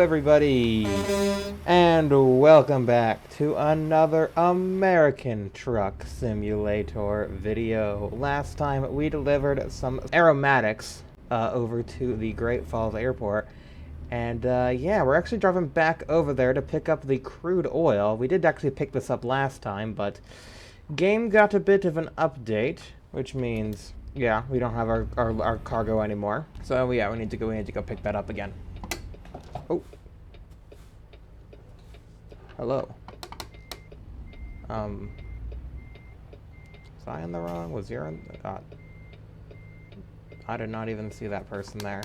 everybody, and welcome back to another American Truck Simulator video. Last time we delivered some aromatics over to the Great Falls Airport, and yeah, we're actually driving back over there to pick up the crude oil. We did actually pick this up last time, but game got a bit of an update, which means, yeah, we don't have our cargo anymore. So yeah, we need to go pick that up again. Oh. Hello. Was I in the wrong? Was you in? God. I did not even see that person there.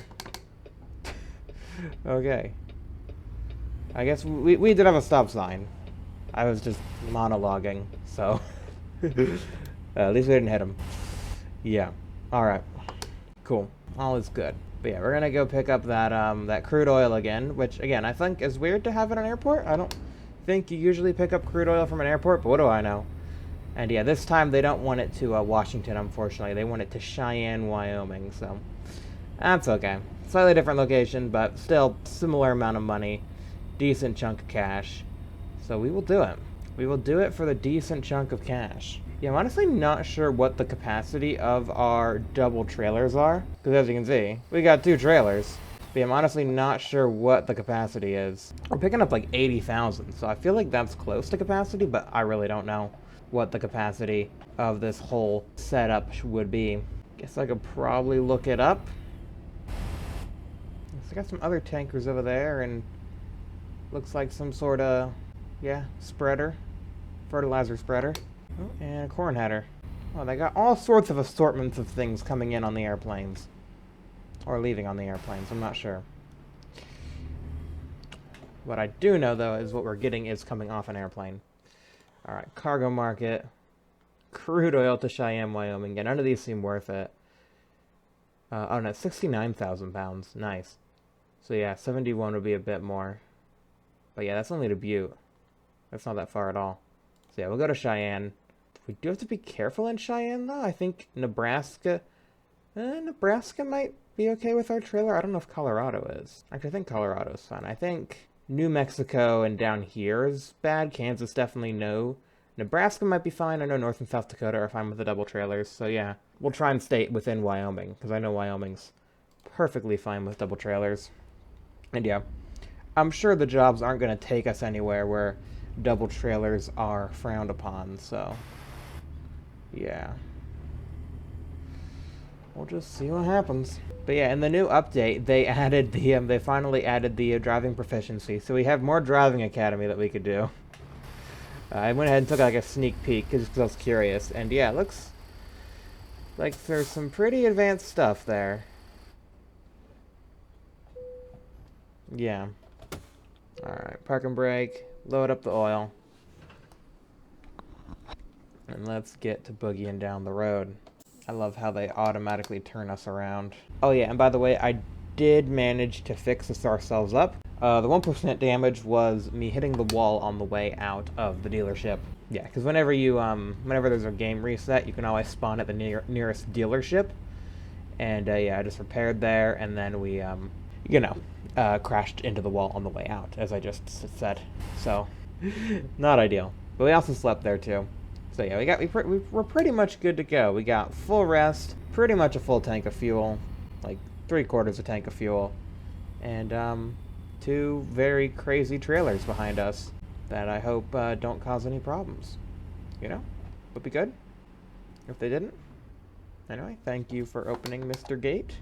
Okay. I guess we did have a stop sign. I was just monologuing, so at least we didn't hit him. Yeah. Alright. Cool. All is good. But yeah, we're gonna go pick up that that crude oil again, which again I think is weird to have at an airport. I don't think you usually pick up crude oil from an airport, but what do I know? And yeah, this time they don't want it to Washington, unfortunately. They want it to Cheyenne, Wyoming, so that's okay. Slightly different location, but still similar amount of money, decent chunk of cash. So we will do it. We will do it for the decent chunk of cash. Yeah, I'm honestly not sure what the capacity of our double trailers are, because as you can see, we got 2 trailers. But I'm honestly not sure what the capacity is. We're picking up like 80,000, so I feel like that's close to capacity, but I really don't know what the capacity of this whole setup would be. Guess I could probably look it up. So I got some other tankers over there, and looks like some sort of, yeah, spreader, fertilizer spreader. Oh, and a corn header. Oh, they got all sorts of assortments of things coming in on the airplanes. Or leaving on the airplanes, I'm not sure. What I do know, though, is what we're getting is coming off an airplane. Alright, cargo market. Crude oil to Cheyenne, Wyoming. Yeah, none of these seem worth it. Oh, no, 69,000 pounds. Nice. So, yeah, 71 would be a bit more. But, yeah, that's only to Butte. That's not that far at all. So, yeah, we'll go to Cheyenne. We do have to be careful in Cheyenne, though. I think Nebraska... Nebraska might be okay with our trailer. I don't know if Colorado is. Actually, I think Colorado's fine. I think New Mexico and down here is bad. Kansas definitely no. Nebraska might be fine. I know North and South Dakota are fine with the double trailers. So, yeah, we'll try and stay within Wyoming, because I know Wyoming's perfectly fine with double trailers. And, yeah, I'm sure the jobs aren't going to take us anywhere where double trailers are frowned upon, so yeah, we'll just see what happens. But yeah, in the new update, they added the they finally added the driving proficiency, so we have more driving academy that we could do. I went ahead and took like a sneak peek just because I was curious, and yeah, it looks like there's some pretty advanced stuff there. Yeah. Alright, park and brake, load up the oil, and let's get to boogieing down the road. I love how they automatically turn us around. Oh yeah, and by the way, I did manage to fix this ourselves up. The 1% damage was me hitting the wall on the way out of the dealership. Yeah, because whenever you, whenever there's a game reset, you can always spawn at the nearest dealership. And yeah, I just repaired there, and then we, you know, crashed into the wall on the way out, as I just said. So, not ideal. But we also slept there too. So yeah, we're pretty much good to go. We got full rest, pretty much a full tank of fuel, like 3/4 a tank of fuel, and 2 very crazy trailers behind us that I hope don't cause any problems. You know, would be good if they didn't. Anyway, thank you for opening, Mr. Gate.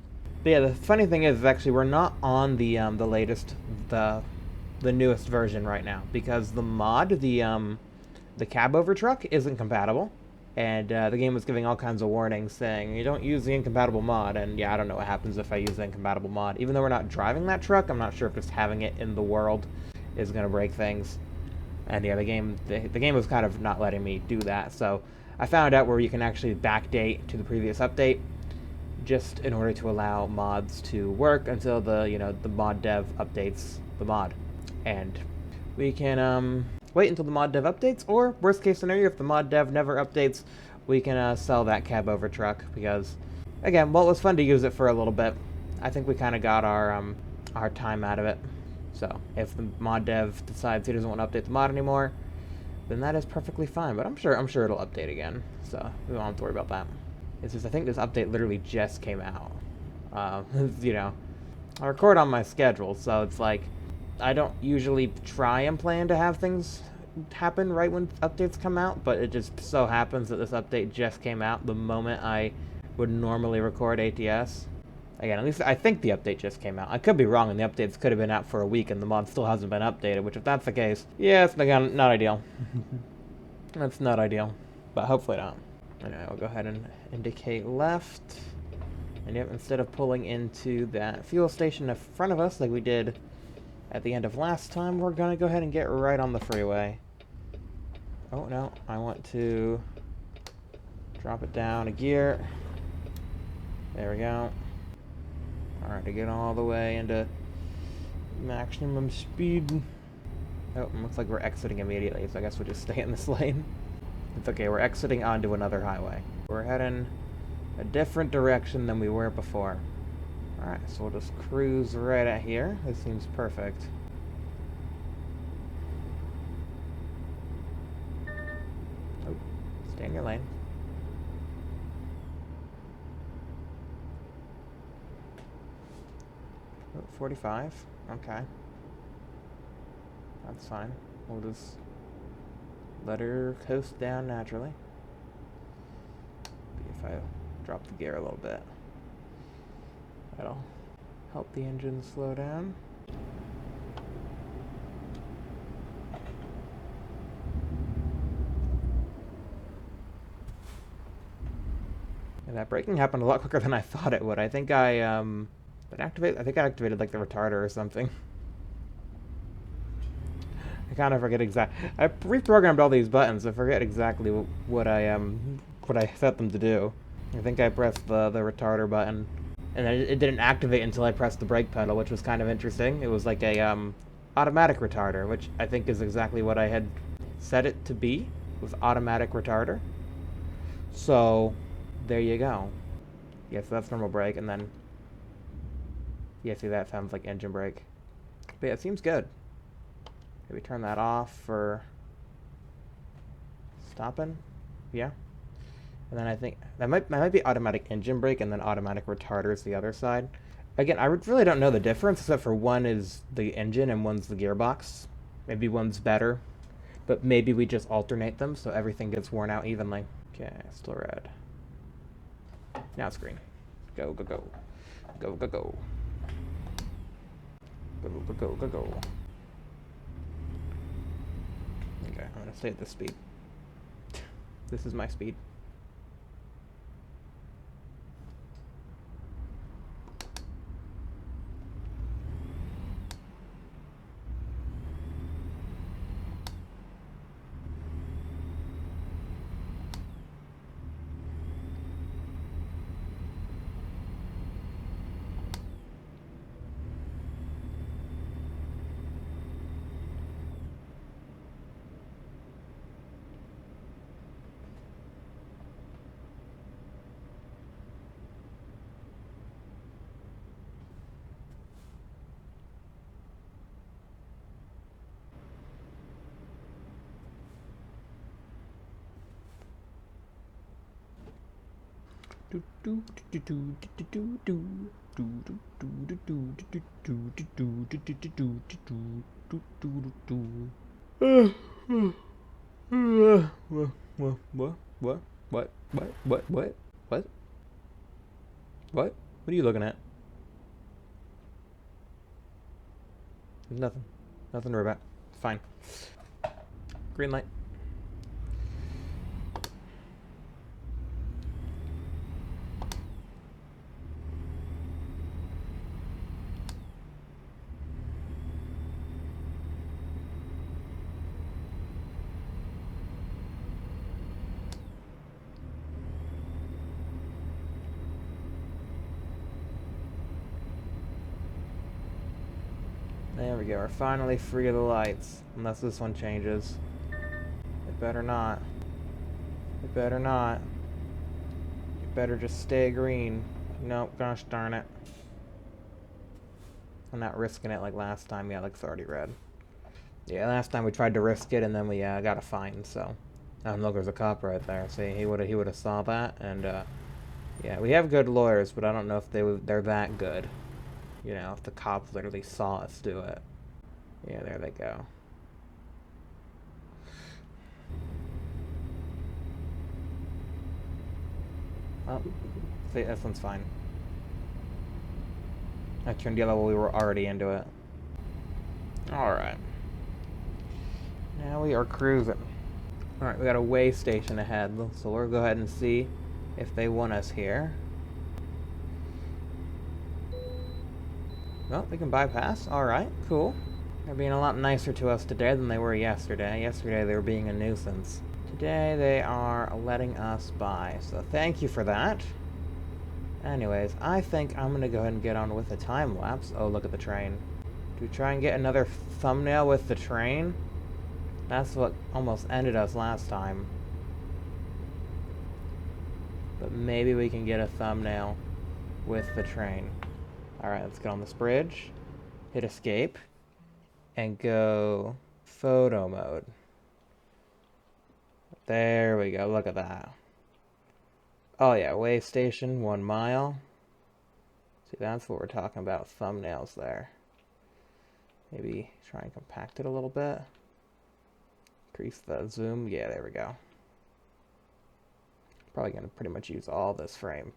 But yeah, the funny thing is actually we're not on the latest, the newest version right now, because the mod, the cab over truck isn't compatible, and the game was giving all kinds of warnings saying you don't use the incompatible mod. And yeah, I don't know what happens if I use the incompatible mod. Even though we're not driving that truck, I'm not sure if just having it in the world is going to break things. And yeah, the game was kind of not letting me do that, so I found out where you can actually backdate to the previous update, just in order to allow mods to work until the mod dev updates the mod. And we can wait until the mod dev updates, or worst case scenario, if the mod dev never updates, we can sell that cab over truck, because again, well, it was fun to use it for a little bit. I think we kind of got our time out of it. So if the mod dev decides he doesn't want to update the mod anymore, then that is perfectly fine. But I'm sure it'll update again. So we don't have to worry about that. It's just I think this update literally just came out. You know, I record on my schedule, so it's like I don't usually try and plan to have things happen right when updates come out, but it just so happens that this update just came out the moment I would normally record ATS. Again, at least I think the update just came out. I could be wrong, and the updates could have been out for a week, and the mod still hasn't been updated, which if that's the case, yeah, it's again, not ideal. That's not ideal, but hopefully not. Anyway, we'll go ahead and indicate left. And yep, instead of pulling into that fuel station in front of us like we did at the end of last time, we're going to go ahead and get right on the freeway. Oh, no, I want to drop it down a gear. There we go. Alright, to get all the way into maximum speed. Oh, looks like we're exiting immediately, so I guess we'll just stay in this lane. It's okay, we're exiting onto another highway. We're heading a different direction than we were before. Alright, so we'll just cruise right at here. This seems perfect. Oh, stay in your lane. Oh, 45. Okay. That's fine. We'll just let her coast down naturally. If I drop the gear a little bit, that'll help the engine slow down. And that braking happened a lot quicker than I thought it would. I think I activated like the retarder or something. I kind of forget exactly. I reprogrammed all these buttons. I forget exactly what I set them to do. I think I pressed the retarder button, and it didn't activate until I pressed the brake pedal, which was kind of interesting. It was like a automatic retarder, which I think is exactly what I had set it to be, was automatic retarder. So there you go. Yeah, so that's normal brake, and then yeah, see that sounds like engine brake. But yeah, it seems good. Maybe turn that off for stopping. Yeah. And then I think that might be automatic engine brake, and then automatic retarder is the other side. Again, I really don't know the difference, except for one is the engine and one's the gearbox. Maybe one's better, but maybe we just alternate them so everything gets worn out evenly. Okay, still red. Now it's green. Go, go, go. Go, go, go. Go, go, go, go, go. Okay, I'm gonna stay at this speed. This is my speed. What? What are you looking at? Nothing. Nothing to worry about. Fine. Green light. There we go, we're finally free of the lights. Unless this one changes. It better not. It better not. It better just stay green. Nope, gosh darn it. We're not risking it like last time. Yeah, looks already red. Yeah, last time we tried to risk it, and then we got a fine, so... look, there's a cop right there. See, he would've saw that, and, yeah, we have good lawyers, but I don't know if they're that good. You know, if the cops literally saw us do it. Yeah, there they go. Oh, see, this one's fine. I turned yellow while we were already into it. Alright. Now we are cruising. Alright, we got a way station ahead, so we'll go ahead and see if they want us here. Well, they can bypass. Alright, cool. They're being a lot nicer to us today than they were yesterday. Yesterday they were being a nuisance. Today they are letting us by, so thank you for that. Anyways, I think I'm gonna go ahead and get on with the time lapse. Oh, look at the train. Do we try and get another thumbnail with the train? That's what almost ended us last time. But maybe we can get a thumbnail with the train. Alright, let's get on this bridge. Hit escape. And go photo mode. There we go, look at that. Oh yeah, way station, 1 mile. See, that's what we're talking about, thumbnails there. Maybe try and compact it a little bit. Increase the zoom, yeah, there we go. Probably gonna pretty much use all this frame.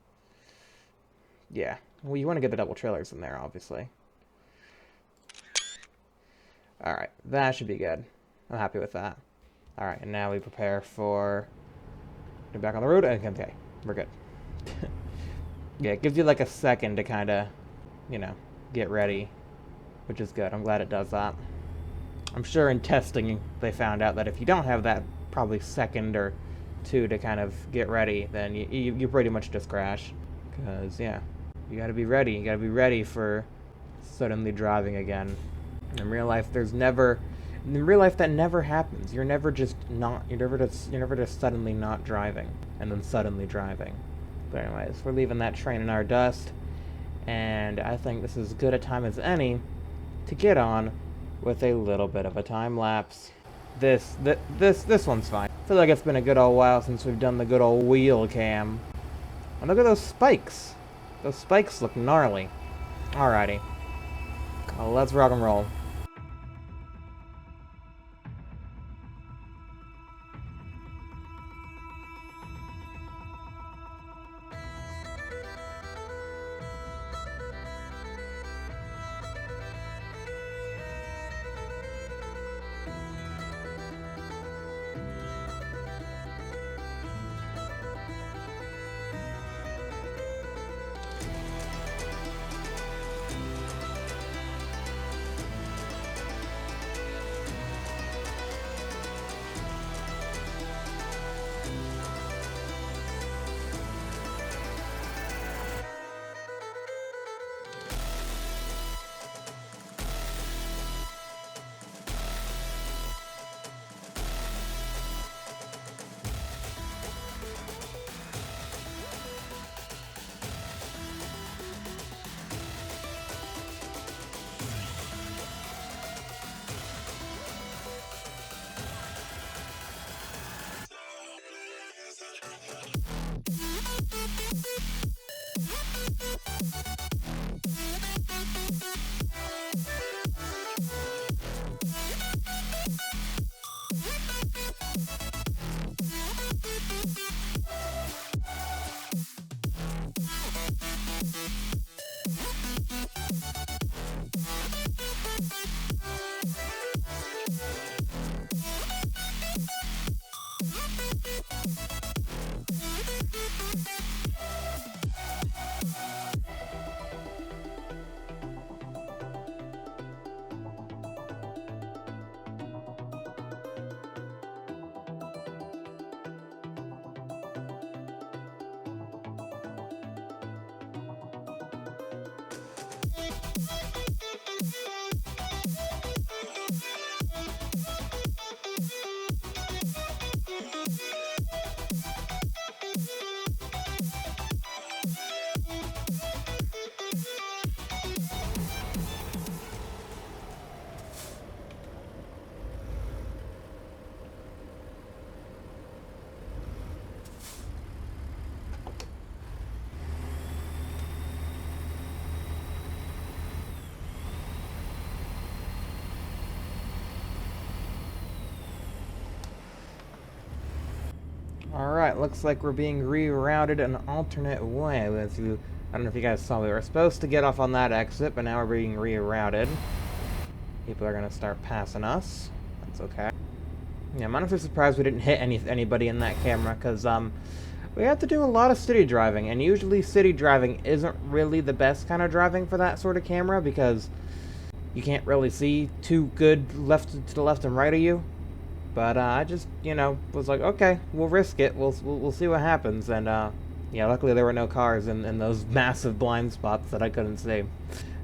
Yeah, well, you want to get the double trailers in there, obviously. Alright, that should be good. I'm happy with that. Alright, and now we prepare for... Get back on the road, and okay, we're good. Yeah, it gives you like a second to kind of, you know, get ready, which is good. I'm glad it does that. I'm sure in testing they found out that if you don't have that probably second or two to kind of get ready, then you pretty much just crash. Because, yeah, you gotta be ready. You gotta be ready for suddenly driving again. In real life, in real life that never happens. You're never just suddenly not driving and then suddenly driving. But anyways, we're leaving that train in our dust, and I think this is as good a time as any to get on with a little bit of a time lapse. This one's fine. I feel like it's been a good old while since we've done the good old wheel cam. And look at those spikes. Those spikes look gnarly. Alrighty. Well, let's rock and roll. Alright, looks like we're being rerouted an alternate way. I don't know if you guys saw, we were supposed to get off on that exit, but now we're being rerouted. People are gonna start passing us. That's okay. Yeah, I'm honestly surprised we didn't hit anybody in that camera, because we have to do a lot of city driving, and usually city driving isn't really the best kind of driving for that sort of camera, because you can't really see too good to the left and right of you. But I just, was like, okay, we'll risk it. We'll see what happens. And yeah, luckily there were no cars in those massive blind spots that I couldn't see.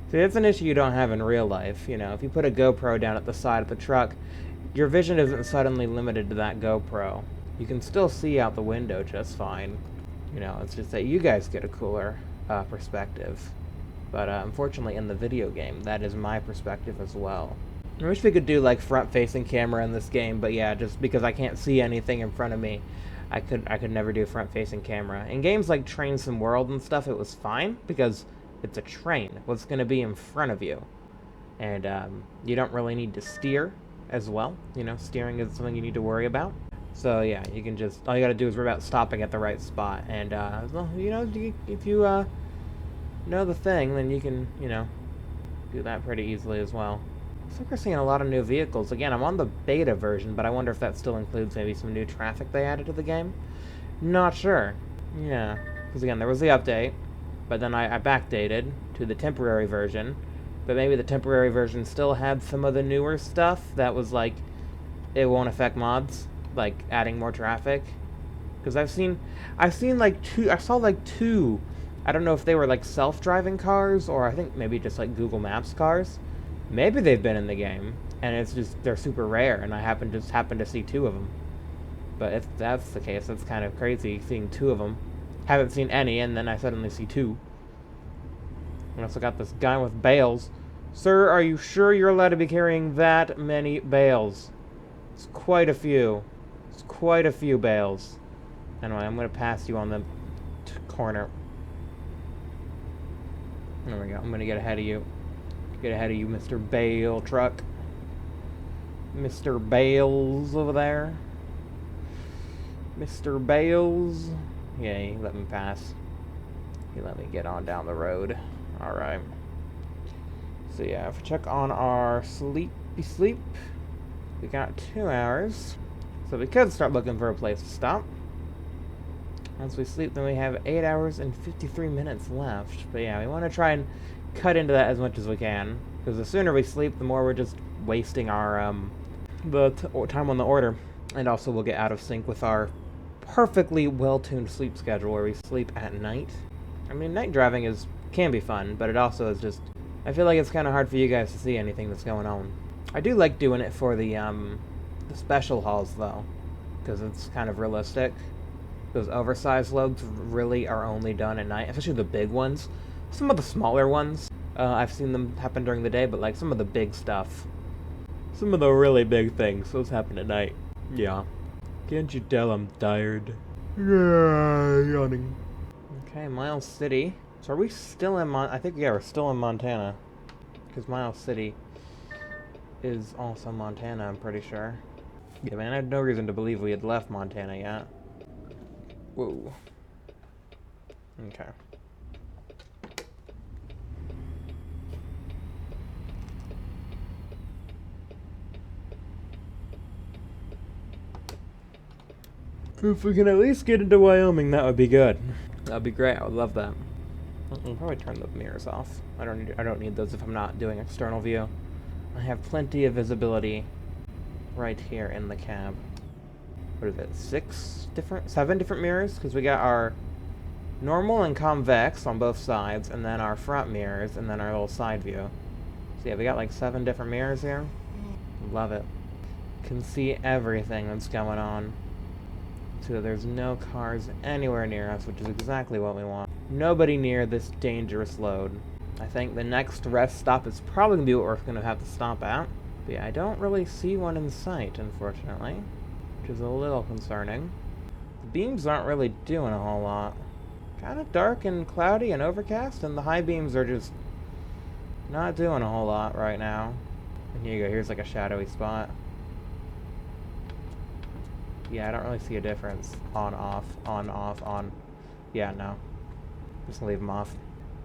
See, that's an issue you don't have in real life. If you put a GoPro down at the side of the truck, your vision isn't suddenly limited to that GoPro. You can still see out the window just fine. It's just that you guys get a cooler perspective. But unfortunately in the video game, that is my perspective as well. I wish we could do like front-facing camera in this game, but yeah, just because I can't see anything in front of me, I could never do front-facing camera. In games like Train Sim World and stuff, it was fine because it's a train. What's going to be in front of you, and you don't really need to steer as well. Steering is something you need to worry about. So yeah, you can just all you got to do is worry about stopping at the right spot, and well, if you know the thing, then you can do that pretty easily as well. Looks like we're seeing a lot of new vehicles. Again, I'm on the beta version, but I wonder if that still includes maybe some new traffic they added to the game. Not sure. Yeah, because again, there was the update, but then I backdated to the temporary version, but maybe the temporary version still had some of the newer stuff that was like, it won't affect mods, like adding more traffic. Because I saw like two, I don't know if they were like self-driving cars, or I think maybe just like Google Maps cars. Maybe they've been in the game, and it's just, they're super rare, and I happened to see two of them. But if that's the case, that's kind of crazy, seeing two of them. Haven't seen any, and then I suddenly see two. We also got this guy with bales. Sir, are you sure you're allowed to be carrying that many bales? It's quite a few. It's quite a few bales. Anyway, I'm going to pass you on the corner. There we go. I'm going to get ahead of you. Get ahead of you, Mr. Bale truck. Mr. Bales over there. Mr. Bales. Yeah, he let me pass. He let me get on down the road. Alright. So yeah, if we check on our sleep, we got 2 hours. So we could start looking for a place to stop. Once we sleep, then we have 8 hours and 53 minutes left. But yeah, we want to try and cut into that as much as we can, because the sooner we sleep, the more we're just wasting our time on the order, and also we'll get out of sync with our perfectly well-tuned sleep schedule where we sleep at night. I mean, night driving can be fun, but it also is just, I feel like it's kind of hard for you guys to see anything that's going on. I do like doing it for the special hauls though, because it's kind of realistic. Those oversized loads really are only done at night, especially the big ones. Some of the smaller ones, I've seen them happen during the day, but like some of the big stuff, some of the really big things, those happen at night. Yeah. Can't you tell I'm tired? Yeah, yawning. Okay, Miles City. So are we still in I think, yeah, we're still in Montana. Because Miles City is also Montana, I'm pretty sure. Yeah, man, I had no reason to believe we had left Montana yet. Whoa. Okay. If we can at least get into Wyoming, that would be good. That would be great. I would love that. I'll probably turn the mirrors off. I don't need those if I'm not doing external view. I have plenty of visibility right here in the cab. What is it? 7 different mirrors? Because we got our normal and convex on both sides, and then our front mirrors, and then our little side view. So yeah, we got like 7 different mirrors here. Love it. Can see everything that's going on. So there's no cars anywhere near us, which is exactly what we want. Nobody near this dangerous load. I think the next rest stop is probably going to be what we're going to have to stop at. But yeah, I don't really see one in sight, unfortunately, which is a little concerning. The beams aren't really doing a whole lot. Kind of dark and cloudy and overcast, and the high beams are just not doing a whole lot right now. And here you go, here's like a shadowy spot. Yeah, I don't really see a difference. On, off, on, off, on. Yeah, no. Just leave them off.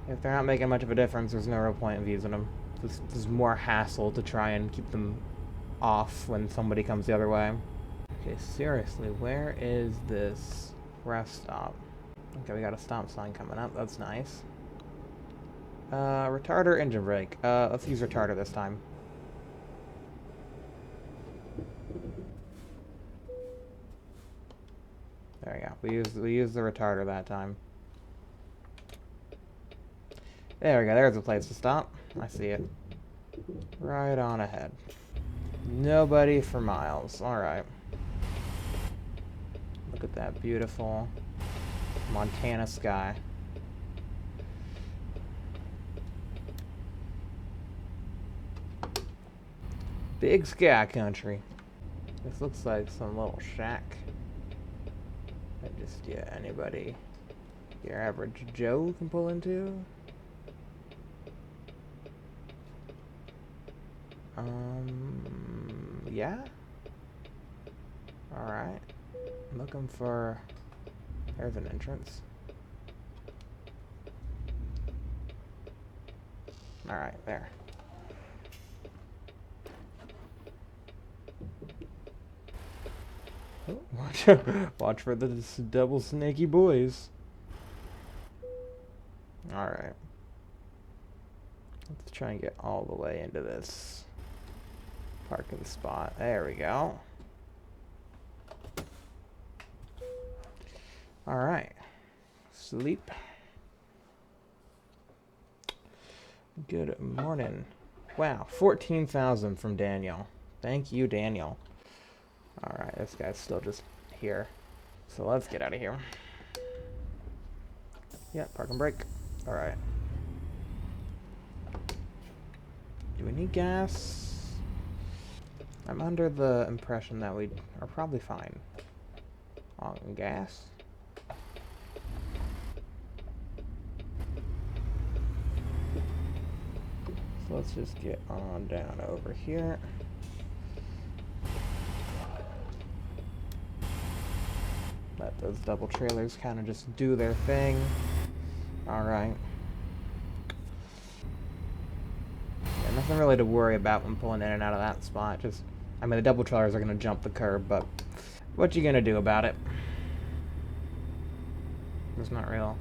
If they're not making much of a difference, there's no real point in using them. There's more hassle to try and keep them off when somebody comes the other way. Okay, seriously, where is this rest stop? Okay, we got a stop sign coming up. That's nice. Retarder, engine brake. Let's use retarder this time. There we go. We used the retarder that time. There we go. There's a place to stop. I see it. Right on ahead. Nobody for miles. Alright. Look at that beautiful Montana sky. Big sky country. This looks like some little shack. That just, yeah, anybody, your average Joe can pull into. Yeah. Alright. I'm looking for... There's an entrance. Alright, there. Oh, watch for the double snaky boys. Alright. Let's try and get all the way into this parking spot. There we go. Alright. Sleep. Good morning. Wow, 14,000 from Daniel. Thank you, Daniel. Alright, this guy's still just here. So let's get out of here. Yeah, park and brake. Alright. Do we need gas? I'm under the impression that we are probably fine on gas. So let's just get on down over here. Let those double trailers kind of just do their thing. Alright. Yeah, nothing really to worry about when pulling in and out of that spot. Just, I mean, the double trailers are going to jump the curb, but what you going to do about it? There's not real.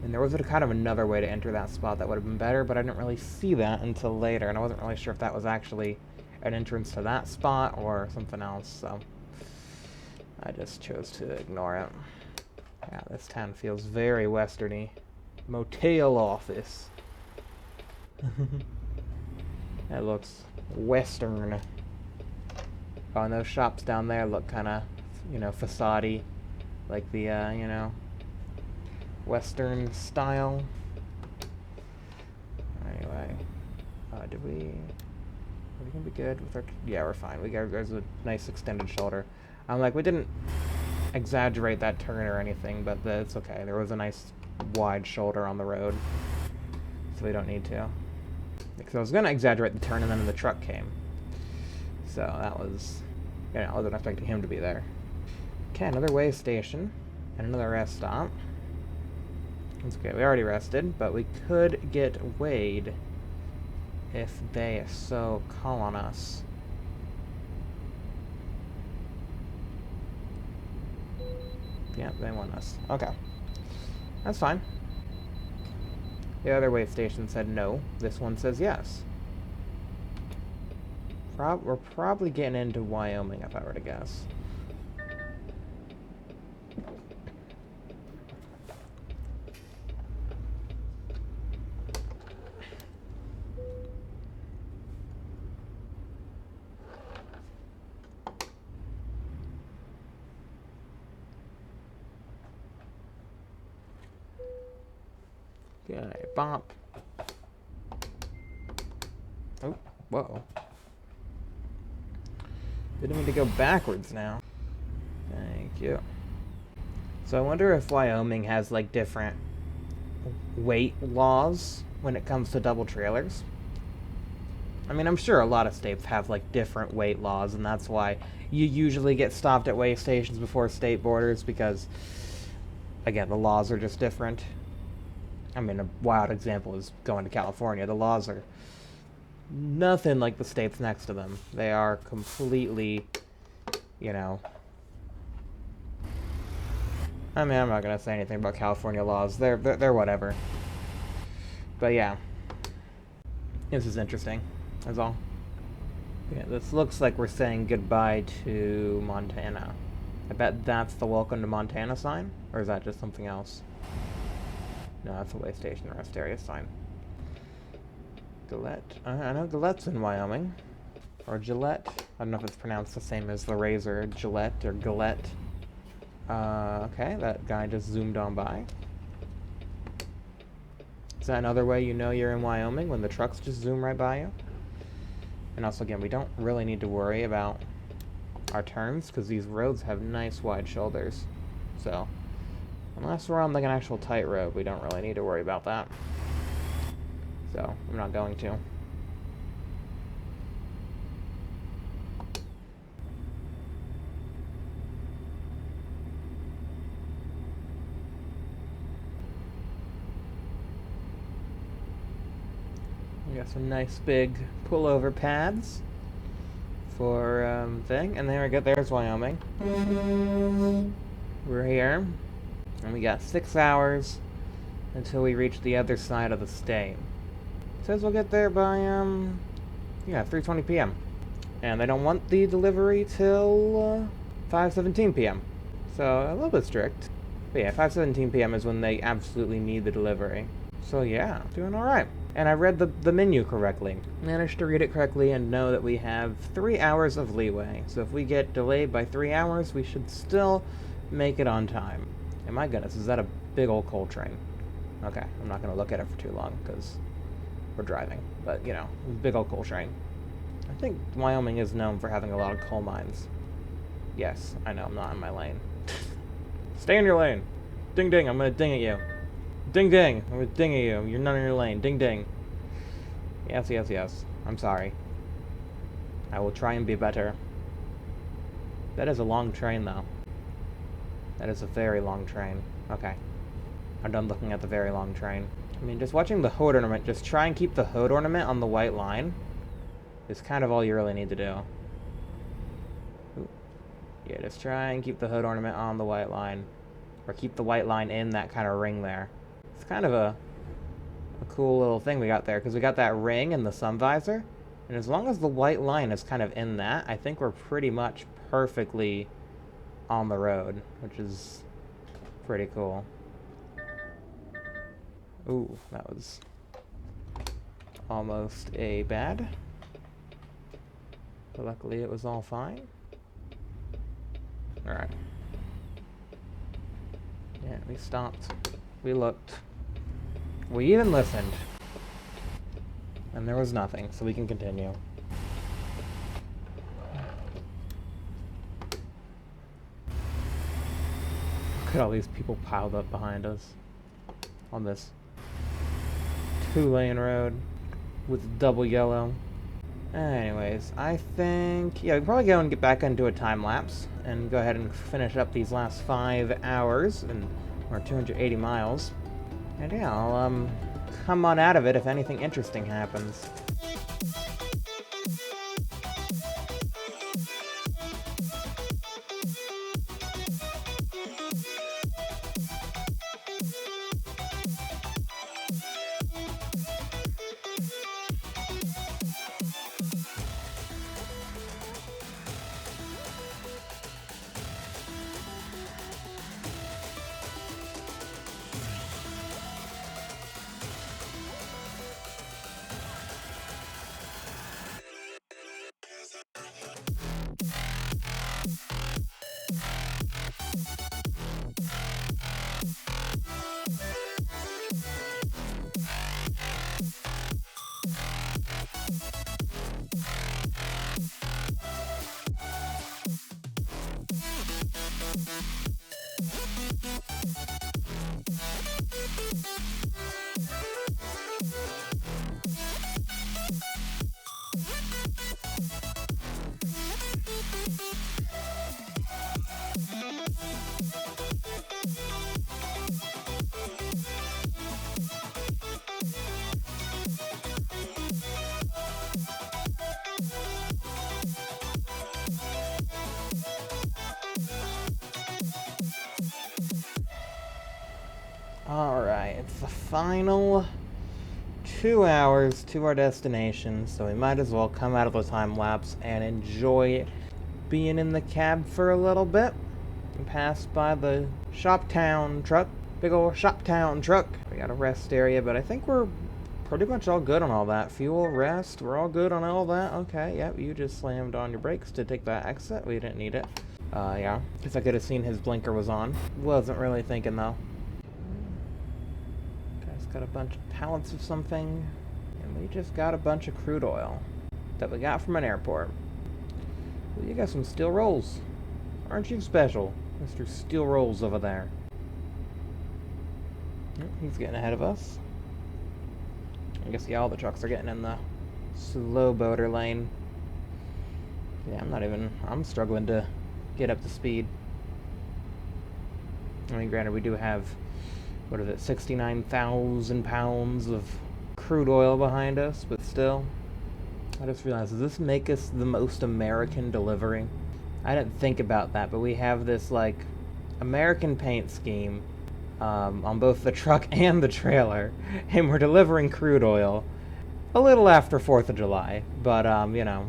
And there was kind of another way to enter that spot that would have been better, but I didn't really see that until later, and I wasn't really sure if that was actually an entrance to that spot or something else, so I just chose to ignore it. Yeah, this town feels very westerny. Motel office. That looks western. Oh, and those shops down there look kind of, you know, facade-y. Like the, you know, western style. Anyway. Are we gonna be good with our... Yeah, we're fine. There's a nice extended shoulder. I'm like, we didn't exaggerate that turn or anything, but it's okay. There was a nice wide shoulder on the road. So we don't need to. Because I was gonna exaggerate the turn and then the truck came. So that was... You know, I wasn't expecting him to be there. Okay, another way station. And another rest stop. That's okay, we already rested, but we could get weighed if they so call on us. Yeah, they want us. Okay. That's fine. The other way station said no. This one says yes. We're probably getting into Wyoming, if I were to guess. Okay, bump. Oh, whoa. Didn't mean to go backwards now. Thank you. So I wonder if Wyoming has, like, different weight laws when it comes to double trailers. I mean, I'm sure a lot of states have, like, different weight laws, and that's why you usually get stopped at weigh stations before state borders, because, again, the laws are just different. I mean, a wild example is going to California. The laws are nothing like the states next to them. They are completely, you know... I mean, I'm not gonna say anything about California laws. They're whatever. But yeah. This is interesting. That's all. Yeah, this looks like we're saying goodbye to Montana. I bet that's the welcome to Montana sign? Or is that just something else? No, that's a way station rest area sign. Gillette. I know Gillette's in Wyoming. Or Gillette. I don't know if it's pronounced the same as the razor. Gillette or Gillette. Okay, that guy just zoomed on by. Is that another way you know you're in Wyoming, when the trucks just zoom right by you? And also, again, we don't really need to worry about our turns, because these roads have nice wide shoulders. So, unless we're on like an actual tight road, we don't really need to worry about that. So, I'm not going to. We got some nice big pullover pads for thing, and there we go. There's Wyoming. We're here, and we got 6 hours until we reach the other side of the state. It says we'll get there by 3:20 p.m. And they don't want the delivery till 5:17 p.m. So a little bit strict. But yeah, 5:17 p.m. is when they absolutely need the delivery. So yeah, doing all right. And I read the menu correctly. Managed to read it correctly and know that we have 3 hours of leeway. So if we get delayed by 3 hours, we should still make it on time. And my goodness, is that a big old coal train? Okay, I'm not going to look at it for too long because we're driving. But, you know, big old coal train. I think Wyoming is known for having a lot of coal mines. Yes, I know, I'm not in my lane. Stay in your lane. Ding ding, I'm going to ding at you. Ding ding! I'm gonna ding at you. You're not in your lane. Ding ding. Yes, yes, yes. I'm sorry. I will try and be better. That is a long train, though. That is a very long train. Okay. I'm done looking at the very long train. I mean, just watching the hood ornament, just try and keep the hood ornament on the white line is kind of all you really need to do. Ooh. Yeah, just try and keep the hood ornament on the white line. Or keep the white line in that kind of ring there. It's kind of a cool little thing we got there, because we got that ring and the sun visor, and as long as the white line is kind of in that, I think we're pretty much perfectly on the road, which is pretty cool. Ooh, that was almost a bad. But luckily it was all fine. Alright. Yeah, we stopped. We looked. We even listened. And there was nothing, so we can continue. Look at all these people piled up behind us on this 2-lane road with double yellow. Anyways, I think, yeah, we can probably go and get back into a time lapse and go ahead and finish up these last 5 hours and or 280 miles. And yeah, I'll come on out of it if anything interesting happens. Alright, it's the final 2 hours to our destination, so we might as well come out of the time lapse and enjoy being in the cab for a little bit. And pass by the Shoptown truck. Big ol' Shoptown truck. We got a rest area, but I think we're pretty much all good on all that. Fuel, rest, we're all good on all that. Okay, yep, you just slammed on your brakes to take that exit. We didn't need it. Yeah, guess I could have seen his blinker was on. Wasn't really thinking, though. Guy's got a bunch of pallets of something. And we just got a bunch of crude oil that we got from an airport. Well, you got some steel rolls. Aren't you special, Mr. Steel Rolls over there? He's getting ahead of us. I guess, yeah, all the trucks are getting in the slow boater lane. Yeah, I'm struggling to get up to speed. I mean, granted, we do have, what is it, 69,000 pounds of crude oil behind us, but still. I just realized, does this make us the most American delivery? I didn't think about that, but we have this, like, American paint scheme on both the truck and the trailer, and we're delivering crude oil a little after 4th of July, but, you know,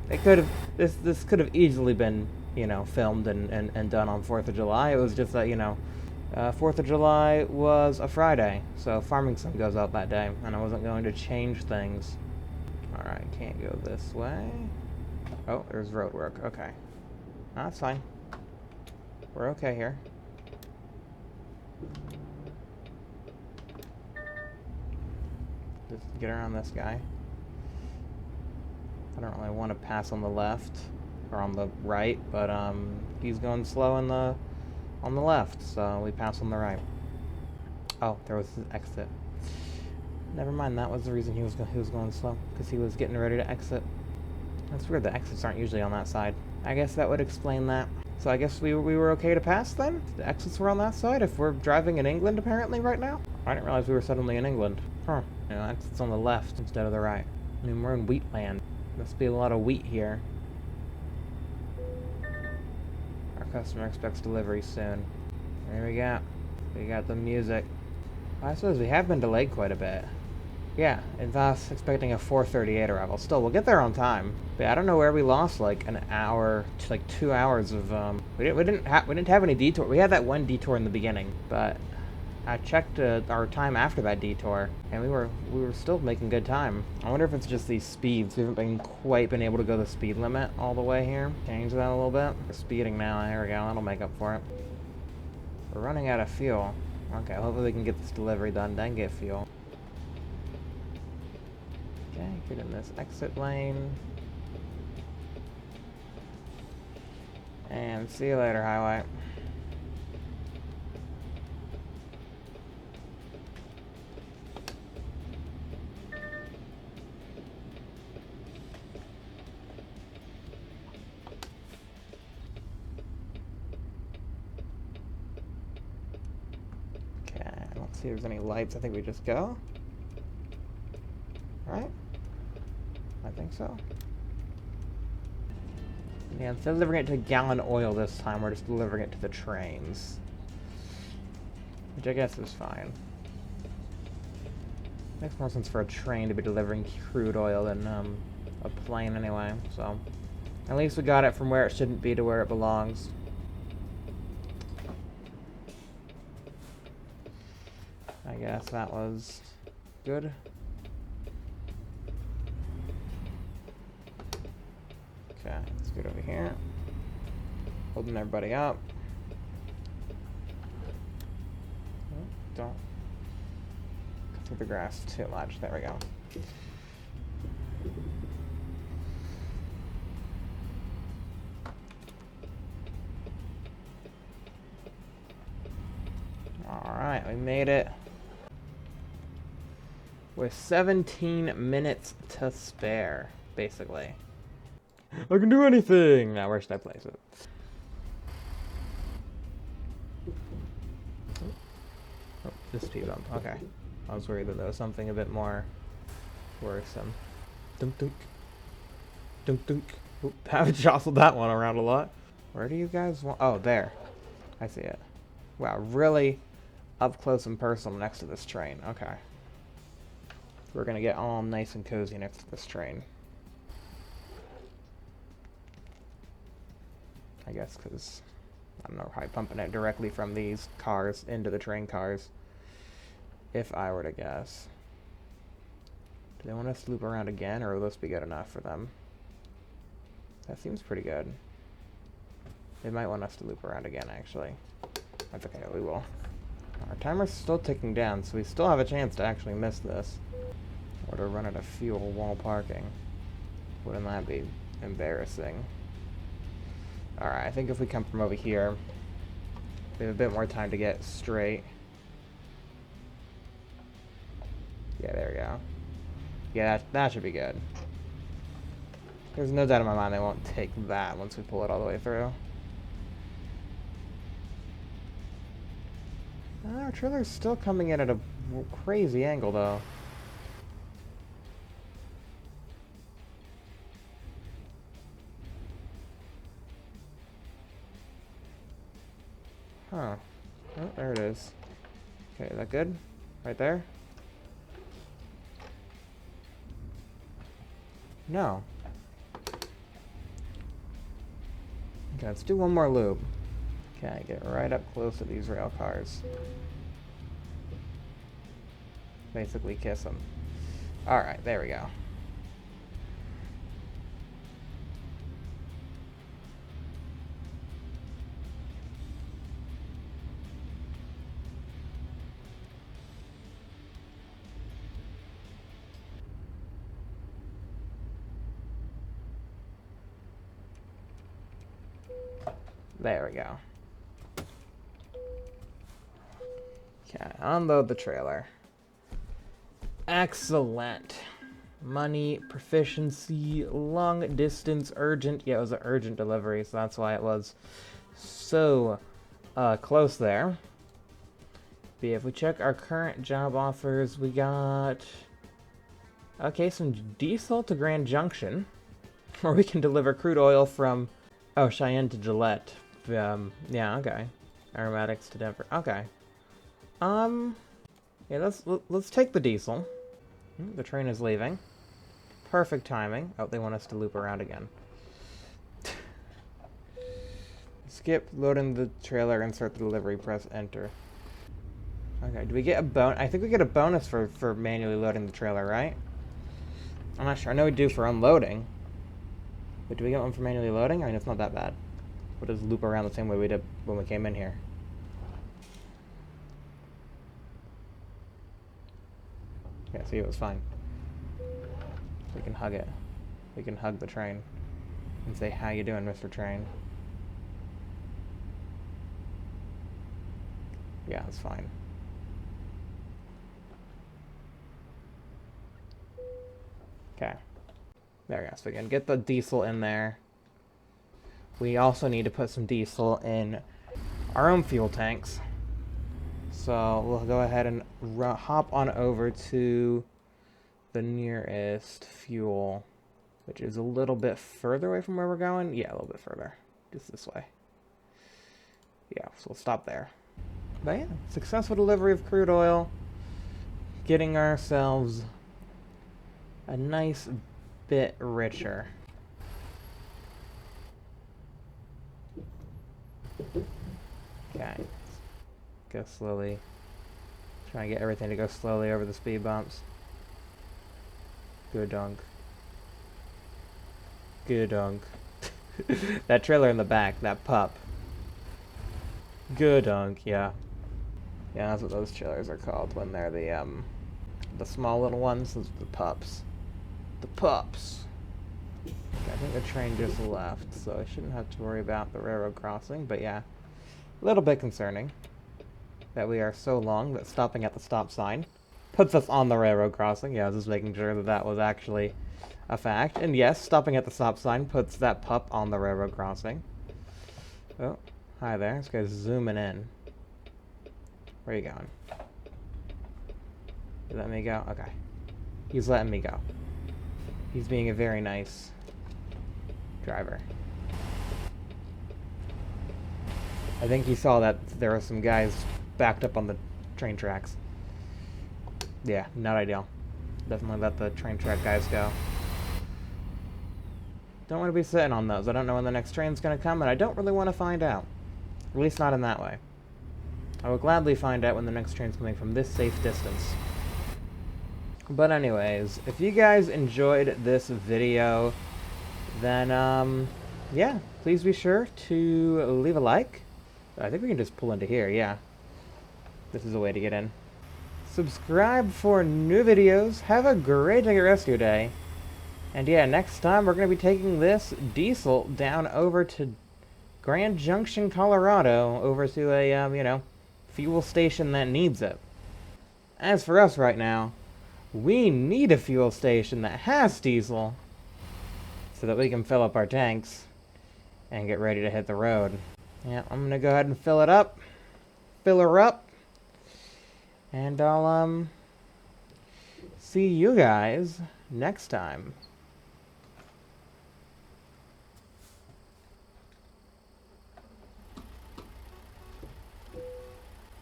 it could have, this could have easily been, you know, filmed and done on 4th of July. It was just that, you know, 4th of July was a Friday, so Farming Sim goes out that day, and I wasn't going to change things. Alright, can't go this way. Oh, there's road work, okay. That's fine. We're okay here. Just get around this guy. I don't really want to pass on the left or on the right, but he's going slow on the left, so we pass on the right. Oh, there was an exit. Never mind, that was the reason he was going slow, because he was getting ready to exit. That's weird, the exits aren't usually on that side. I guess that would explain that. So I guess we were okay to pass then? The exits were on that side if we're driving in England apparently right now? I didn't realize we were suddenly in England. Huh. You know, exits on the left instead of the right. I mean, we're in wheat land. Must be a lot of wheat here. Our customer expects delivery soon. There we go. We got the music. I suppose we have been delayed quite a bit. Yeah, and thus expecting a 4:38 arrival. Still, we'll get there on time. But I don't know where we lost like an hour to like 2 hours of we didn't have any detour. We had that one detour in the beginning, but I checked our time after that detour, and we were still making good time. I wonder if it's just these speeds. We haven't quite been able to go the speed limit all the way here. Change that a little bit. We're speeding now. There we go. That'll make up for it. We're running out of fuel. Okay, hopefully we can get this delivery done, then get fuel. Okay, get in this exit lane. And see you later, highway. Okay, I don't see there's any lights. I think we just go. Right? I think so. Yeah, instead of delivering it to gallon oil this time, we're just delivering it to the trains. Which I guess is fine. Makes more sense for a train to be delivering crude oil than a plane anyway, so. At least we got it from where it shouldn't be to where it belongs. I guess that was good. Okay, let's get over here. Holding everybody up. Don't cut through the grass too much. There we go. Alright, we made it. With 17 minutes to spare, basically. I can do anything! Now, where should I place it? Oh, just speed bump. Okay. I was worried that there was something a bit more worrisome. Dunk dunk. Dunk dunk. Oop, I've jostled that one around a lot. Where do you guys want? Oh, there. I see it. Wow, really up close and personal next to this train. Okay. We're gonna get all nice and cozy next to this train. I guess because, I don't know, probably pumping it directly from these cars into the train cars. If I were to guess. Do they want us to loop around again, or will this be good enough for them? That seems pretty good. They might want us to loop around again, actually. That's okay, we will. Our timer's still ticking down, so we still have a chance to actually miss this. Or to run out of fuel while parking. Wouldn't that be embarrassing? Alright, I think if we come from over here, we have a bit more time to get straight. Yeah, there we go. Yeah, that should be good. There's no doubt in my mind they won't take that once we pull it all the way through. Our trailer's still coming in at a crazy angle, though. Huh. Oh, there it is. Okay, is that good? Right there? No. Okay, let's do one more loop. Okay, get right up close to these rail cars. Basically kiss them. Alright, there we go. There we go. Okay, unload the trailer. Excellent. Money, proficiency, long distance, urgent. Yeah, it was an urgent delivery, so that's why it was so close there. But yeah, if we check our current job offers, we got... Okay, some diesel to Grand Junction. Or we can deliver crude oil from... Oh, Cheyenne to Gillette. Yeah, okay. Aromatics to Denver. Okay. Yeah, let's take the diesel. The train is leaving. Perfect timing. Oh, they want us to loop around again. Skip loading the trailer, insert the delivery, press enter. Okay, do we get a bonus? I think we get a bonus for manually loading the trailer, right? I'm not sure. I know we do for unloading. But do we get one for manually loading? I mean, it's not that bad. We'll just loop around the same way we did when we came in here. Yeah, see, it was fine. We can hug it. We can hug the train and say, "How you doing, Mr. Train?" Yeah, it's fine. Okay. There we go. So we can get the diesel in there. We also need to put some diesel in our own fuel tanks. So we'll go ahead and hop on over to the nearest fuel, which is a little bit further away from where we're going. Yeah, a little bit further. Just this way. Yeah, so we'll stop there. But yeah, successful delivery of crude oil. Getting ourselves a nice bit richer. Okay. Go slowly. Try and get everything to go slowly over the speed bumps. Good dunk. Good dunk. That trailer in the back, that pup. Good dunk, yeah. Yeah, that's what those trailers are called when they're the small little ones. Those are the pups. The pups. Okay, I think the train just left, so I shouldn't have to worry about the railroad crossing, but yeah. A little bit concerning that we are so long that stopping at the stop sign puts us on the railroad crossing. Yeah, I was just making sure that that was actually a fact. And yes, stopping at the stop sign puts that pup on the railroad crossing. Oh, hi there. This guy's zooming in. Where are you going? You let me go? Okay. He's letting me go. He's being a very nice driver. I think he saw that there were some guys backed up on the train tracks. Yeah, not ideal. Definitely let the train track guys go. Don't want to be sitting on those. I don't know when the next train's going to come, and I don't really want to find out. At least not in that way. I will gladly find out when the next train's coming from this safe distance. But anyways, if you guys enjoyed this video, then, yeah, please be sure to leave a like. I think we can just pull into here, yeah. This is a way to get in. Subscribe for new videos. Have a great rest of your day. And yeah, next time we're going to be taking this diesel down over to Grand Junction, Colorado, over to a, you know, fuel station that needs it. As for us right now, we need a fuel station that has diesel so that we can fill up our tanks and get ready to hit the road. Yeah, I'm going to go ahead and fill it up. Fill her up. And I'll, see you guys next time.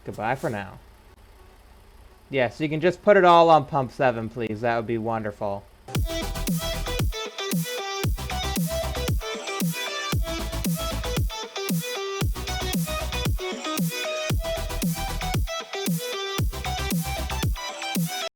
Goodbye for now. Yeah, so you can just put it all on pump 7, please. That would be wonderful.